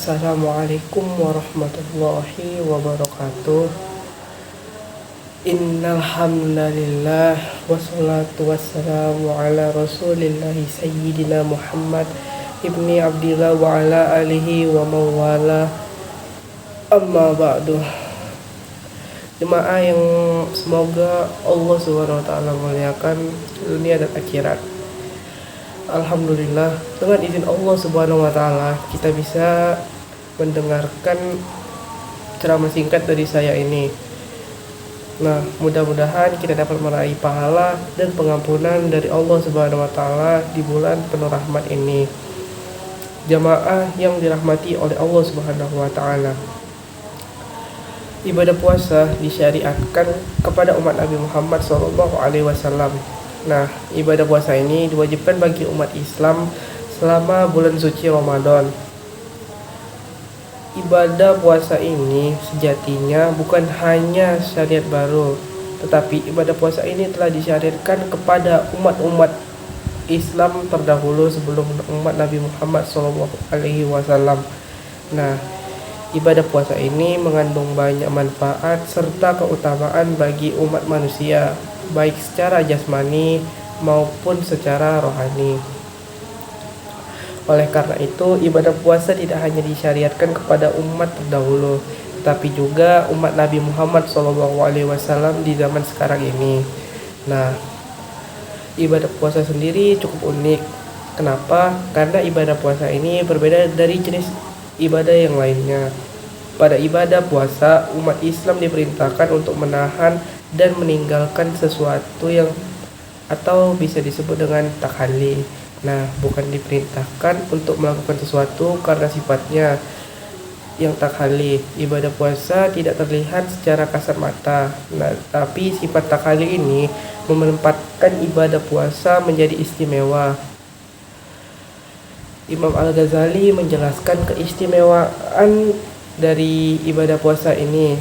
Assalamualaikum warahmatullahi wabarakatuh. Innal hamdalillah wassalatu wassalamu ala rasulillahi sayyidina Muhammad ibni Abdillah wa ala alihi wa mawala. Amma ba'du. Jemaah yang semoga Allah Subhanahu wa taala muliakan dunia dan akhirat. Alhamdulillah, dengan izin Allah Subhanahu wa taala kita bisa mendengarkan ceramah singkat dari saya ini. Nah, mudah-mudahan kita dapat meraih pahala dan pengampunan dari Allah Subhanahu wa taala di bulan penuh rahmat ini. Jamaah yang dirahmati oleh Allah Subhanahu wa taala. Ibadah puasa disyariatkan kepada umat Nabi Muhammad SAW. Nah, ibadah puasa ini diwajibkan bagi umat Islam selama bulan suci Ramadan. Ibadah puasa ini sejatinya bukan hanya syariat baru, tetapi ibadah puasa ini telah disyariatkan kepada umat-umat Islam terdahulu sebelum umat Nabi Muhammad SAW. Nah, ibadah puasa ini mengandung banyak manfaat serta keutamaan bagi umat manusia, baik secara jasmani maupun secara rohani. Oleh karena itu, ibadah puasa tidak hanya disyariatkan kepada umat terdahulu, tetapi juga umat Nabi Muhammad SAW di zaman sekarang ini. Nah, ibadah puasa sendiri cukup unik. Kenapa? Karena ibadah puasa ini berbeda dari jenis ibadah yang lainnya. Pada ibadah puasa, umat Islam diperintahkan untuk menahan dan meninggalkan sesuatu yang atau bisa disebut dengan takhalli. Nah, bukan diperintahkan untuk melakukan sesuatu karena sifatnya yang takhalli. Ibadah puasa tidak terlihat secara kasat mata. Nah, tapi sifat takhalli ini menempatkan ibadah puasa menjadi istimewa. Imam Al-Ghazali menjelaskan keistimewaan dari ibadah puasa ini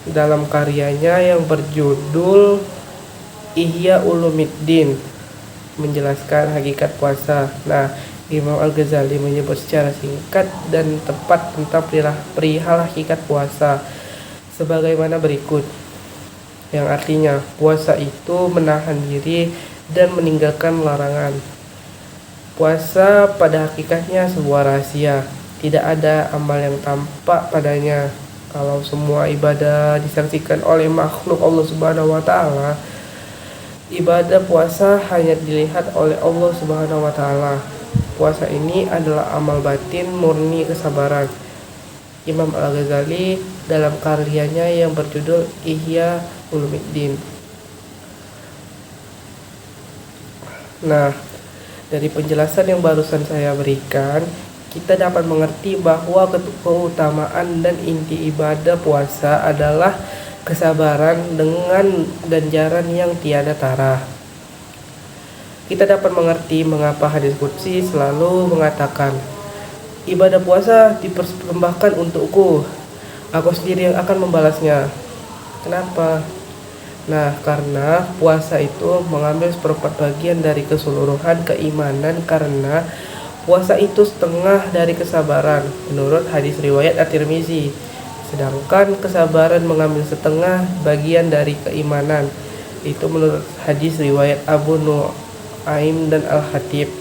dalam karyanya yang berjudul Ihya Ulumuddin, menjelaskan hakikat puasa. Nah, Imam Al-Ghazali menyebut secara singkat dan tepat tentang perihal hakikat puasa sebagaimana berikut, yang artinya puasa itu menahan diri dan meninggalkan larangan. Puasa pada hakikatnya sebuah rahasia, tidak ada amal yang tampak padanya. Kalau semua ibadah disaksikan oleh makhluk Allah Subhanahu wa taala, ibadah puasa hanya dilihat oleh Allah Subhanahu wa taala. Puasa ini adalah amal batin murni kesabaran. Imam Al-Ghazali dalam karyanya yang berjudul Ihya Ulumuddin. Nah, dari penjelasan yang barusan saya berikan, kita dapat mengerti bahwa keutamaan dan inti ibadah puasa adalah kesabaran dengan ganjaran yang tiada tara. Kita dapat mengerti mengapa hadis qudsi selalu mengatakan, ibadah puasa dipersembahkan untukku, aku sendiri yang akan membalasnya. Kenapa? Nah, karena puasa itu mengambil seperempat bagian dari keseluruhan keimanan, karena puasa itu setengah dari kesabaran menurut hadis riwayat At-Tirmizi. Sedangkan kesabaran mengambil setengah bagian dari keimanan, itu menurut hadis riwayat Abu Nuaim dan Al-Khatib.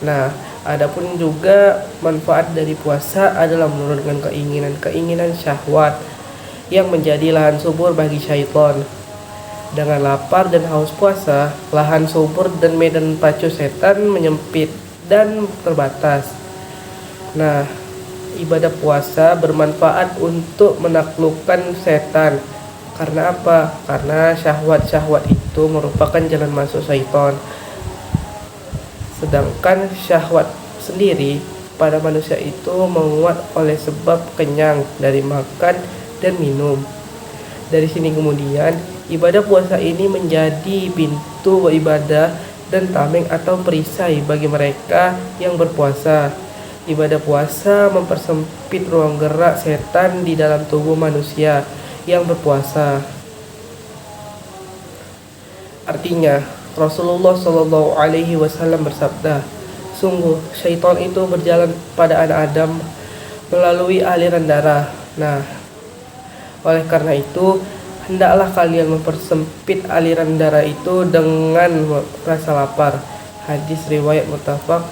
Nah, adapun juga manfaat dari puasa adalah menurunkan keinginan syahwat yang menjadi lahan subur bagi syaitan. Dengan lapar dan haus puasa, lahan subur dan medan pacu setan menyempit dan terbatas. Nah, ibadah puasa bermanfaat untuk menaklukkan setan. Karena apa? Karena syahwat-syahwat itu merupakan jalan masuk syaitan. Sedangkan syahwat sendiri pada manusia itu menguat oleh sebab kenyang dari makan dan minum. Dari sini kemudian ibadah puasa ini menjadi pintu ibadah dan tameng atau perisai bagi mereka yang berpuasa. Ibadah puasa mempersempit ruang gerak setan di dalam tubuh manusia yang berpuasa. Artinya, Rasulullah SAW bersabda, sungguh syaitan itu berjalan pada anak Adam melalui aliran darah. Nah, oleh karena itu, hendaklah kalian mempersempit aliran darah itu dengan rasa lapar. Hadis riwayat Muttafaq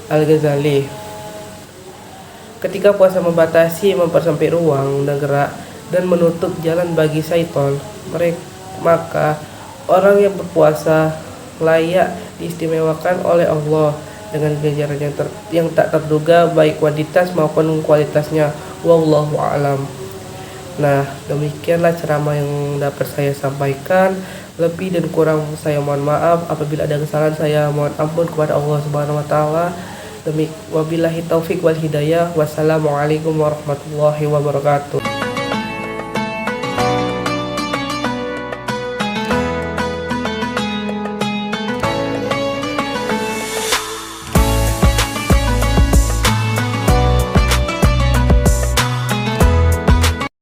Al-Ghazali. Ketika puasa membatasi, mempersempit ruang dan gerak dan menutup jalan bagi syaitan, maka orang yang berpuasa layak diistimewakan oleh Allah dengan ganjaran yang tak terduga baik kuantitas maupun kualitasnya. Wallahu a'lam. Nah, demikianlah ceramah yang dapat saya sampaikan. Lebih dan kurang saya mohon maaf. Apabila ada kesalahan, saya mohon ampun kepada Allah Subhanahu wa taala. Wabillahi taufik wal hidayah. Wassalamualaikum warahmatullahi wabarakatuh.